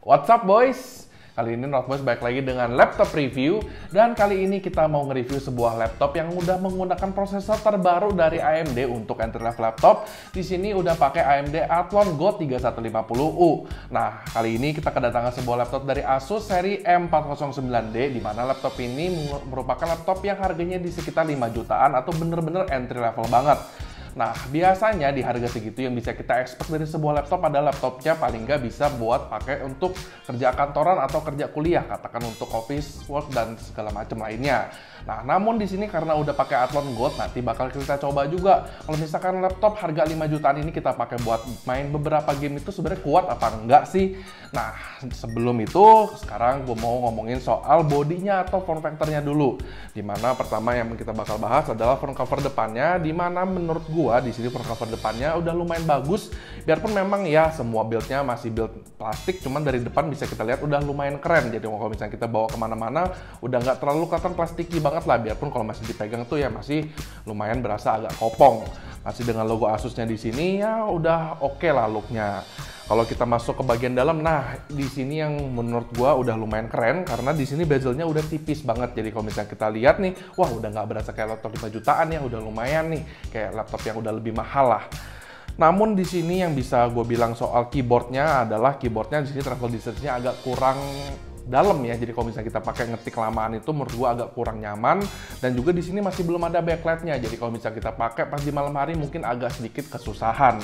What's up boys? Kali ini North Boys balik lagi dengan laptop review. Dan kali ini kita mau nge-review sebuah laptop yang udah menggunakan prosesor terbaru dari AMD untuk entry level laptop. Di sini udah pakai AMD Athlon Go 3150U. Nah, kali ini kita kedatangan sebuah laptop dari Asus seri M409D, di mana laptop ini merupakan laptop yang harganya di sekitar 5 jutaan atau bener-bener entry level banget. Nah, biasanya di harga segitu yang bisa kita expect dari sebuah laptop adalah laptopnya paling nggak bisa buat pakai untuk kerja kantoran atau kerja kuliah, katakan untuk office work dan segala macam lainnya. Nah, namun di sini karena udah pakai Athlon Gold, nanti bakal kita coba juga. Kalau misalkan laptop harga 5 jutaan ini kita pakai buat main beberapa game, itu sebenarnya kuat apa enggak sih? Nah, sebelum itu, sekarang gue mau ngomongin soal bodinya atau form factornya dulu. Dimana pertama yang kita bakal bahas adalah front cover depannya, dimana menurut gue di sini front cover depannya udah lumayan bagus. Biarpun memang ya semua buildnya masih build plastik, cuman dari depan bisa kita lihat udah lumayan keren. Jadi kalau misalnya kita bawa kemana-mana udah nggak terlalu kelihatan plastiki banget lah. Biarpun kalau masih dipegang tuh ya masih lumayan berasa agak kopong. Masih dengan logo Asusnya di sini ya udah oke lah looknya. Kalau kita masuk ke bagian dalam, nah di sini yang menurut gua udah lumayan keren karena di sini bezelnya udah tipis banget. Jadi kalau misalnya kita lihat nih, wah udah nggak berasa kayak laptop 5 jutaan ya, udah lumayan nih kayak laptop yang udah lebih mahal lah. Namun di sini yang bisa gue bilang soal keyboardnya adalah keyboardnya di sini travel distance-nya agak kurang dalam ya. Jadi kalau misalnya kita pakai ngetik lamaan itu menurut gua agak kurang nyaman, dan juga di sini masih belum ada backlight-nya. Jadi kalau misalnya kita pakai pas di malam hari mungkin agak sedikit kesusahan.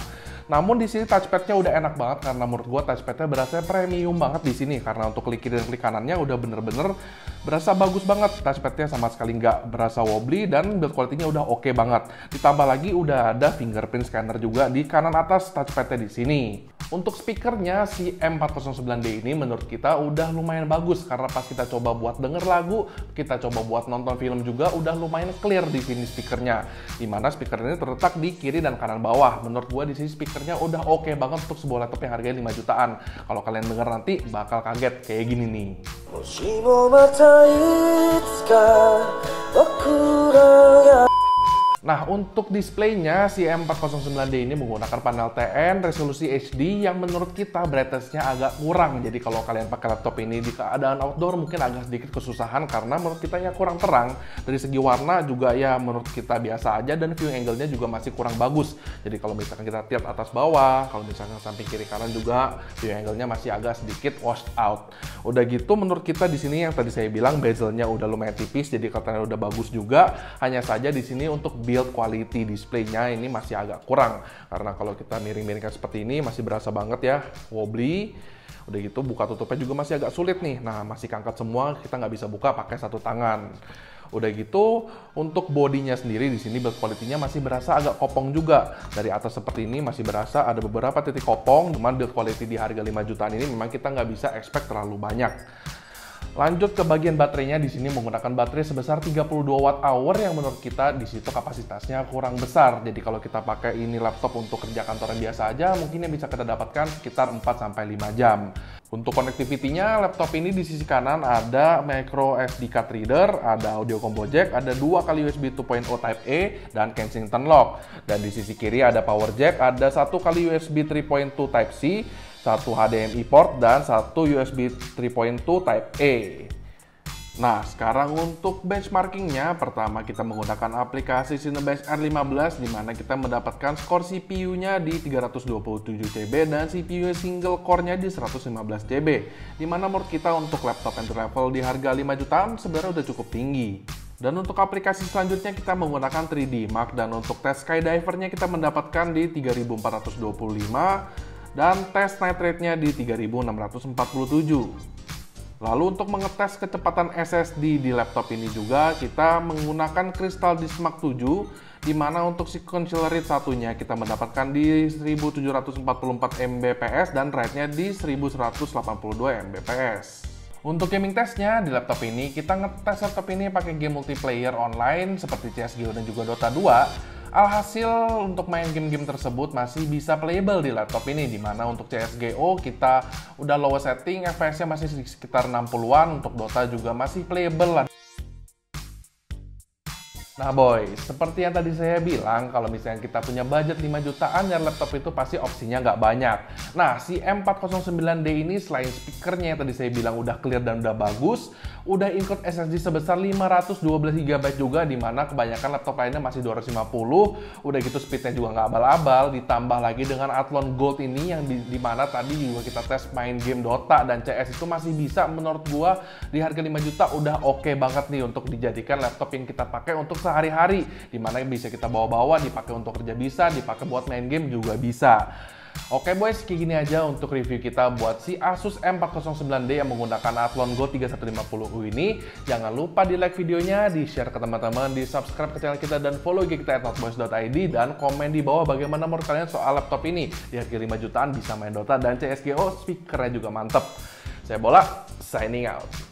Namun di sini touchpad-nya udah enak banget karena menurut gua touchpad-nya berasa premium banget di sini karena untuk klik kiri dan klik kanannya udah bener-bener berasa bagus banget. Touchpad-nya sama sekali nggak berasa wobbly dan build quality-nya udah oke banget. Ditambah lagi udah ada fingerprint scanner juga di kanan atas touchpad-nya di sini. Untuk speakernya si M409D ini menurut kita udah lumayan bagus karena pas kita coba buat denger lagu, kita coba buat nonton film juga udah lumayan clear di sini speakernya. Dimana speaker ini terletak di kiri dan kanan bawah. Menurut gua di sini speakernya udah oke banget untuk sebuah laptop yang harganya 5 jutaan. Kalau kalian denger nanti bakal kaget kayak gini nih. Nah, untuk displaynya si M409D ini menggunakan panel TN resolusi HD yang menurut kita brightness-nya agak kurang. Jadi kalau kalian pakai laptop ini di keadaan outdoor mungkin agak sedikit kesusahan karena menurut kita ya kurang terang. Dari segi warna juga ya menurut kita biasa aja, dan viewing angle-nya juga masih kurang bagus. Jadi kalau misalkan kita lihat atas bawah, kalau misalkan samping kiri kanan juga viewing angle-nya masih agak sedikit washed out. Udah gitu menurut kita di sini yang tadi saya bilang bezel-nya udah lumayan tipis, jadi katanya udah bagus juga. Hanya saja di sini untuk build quality display-nya ini masih agak kurang karena kalau kita miring-miringkan seperti ini masih berasa banget ya wobbly. Udah gitu buka tutupnya juga masih agak sulit nih. Nah, masih keangkat semua, kita nggak bisa buka pakai satu tangan. Udah gitu untuk bodinya sendiri di sini build quality-nya masih berasa agak kopong juga. Dari atas seperti ini masih berasa ada beberapa titik kopong, cuman build quality di harga 5 jutaan ini memang kita nggak bisa expect terlalu banyak. Lanjut ke bagian baterainya, di sini menggunakan baterai sebesar 32 watt hour yang menurut kita di situ kapasitasnya kurang besar. Jadi kalau kita pakai ini laptop untuk kerja kantoran biasa aja, mungkin yang bisa kita dapatkan sekitar 4-5 jam. Untuk connectivity-nya, laptop ini di sisi kanan ada micro SD card reader, ada audio combo jack, ada 2 kali USB 2.0 Type A dan Kensington lock. Dan di sisi kiri ada power jack, ada 1 kali USB 3.2 Type C, 1 HDMI port, dan 1 USB 3.2 Type A. Nah, sekarang untuk benchmarkingnya, pertama kita menggunakan aplikasi Cinebench R15, di mana kita mendapatkan skor CPU-nya di 327 GB dan CPU single core-nya di 115 GB. Di mana menurut kita untuk laptop entry level di harga 5 jutaan sebenarnya udah cukup tinggi. Dan untuk aplikasi selanjutnya kita menggunakan 3D Mark, dan untuk tes Skydiver-nya kita mendapatkan di 3425 dan tes night rate-nya di 3647. Lalu untuk mengetes kecepatan SSD di laptop ini juga kita menggunakan Crystal Disk Mark 7, di mana untuk sequential read satunya kita mendapatkan di 1744 Mbps dan rate-nya di 1182 Mbps. Untuk gaming testnya di laptop ini kita ngetes laptop ini pakai game multiplayer online seperti CSGO dan juga Dota 2. Alhasil untuk main game-game tersebut masih bisa playable di laptop ini, dimana untuk CSGO kita udah low setting, FPS-nya masih sekitar 60-an, untuk Dota juga masih playable lah. Nah boy, seperti yang tadi saya bilang, kalau misalnya kita punya budget 5 jutaan ya laptop itu pasti opsinya nggak banyak. Nah, si M409D ini selain speakernya yang tadi saya bilang udah clear dan udah bagus, udah include SSD sebesar 512 GB juga, dimana kebanyakan laptop lainnya masih 250, udah gitu speednya juga nggak abal-abal, ditambah lagi dengan Athlon Gold ini yang dimana tadi juga kita tes main game Dota dan CS itu masih bisa, menurut gua di harga 5 juta udah oke banget nih untuk dijadikan laptop yang kita pakai untuk sehari-hari, dimana bisa kita bawa-bawa, dipakai untuk kerja bisa, dipakai buat main game juga bisa. Oke boys, kayak gini aja untuk review kita buat si Asus M409D yang menggunakan Athlon Go 3150U ini. Jangan lupa di like videonya, di share ke teman-teman, di subscribe ke channel kita, dan follow IG kita @noteboys.id, dan komen di bawah bagaimana menurut kalian soal laptop ini. Di harga 5 jutaan bisa main Dota dan CSGO, speakernya juga mantep. Saya Bola, signing out.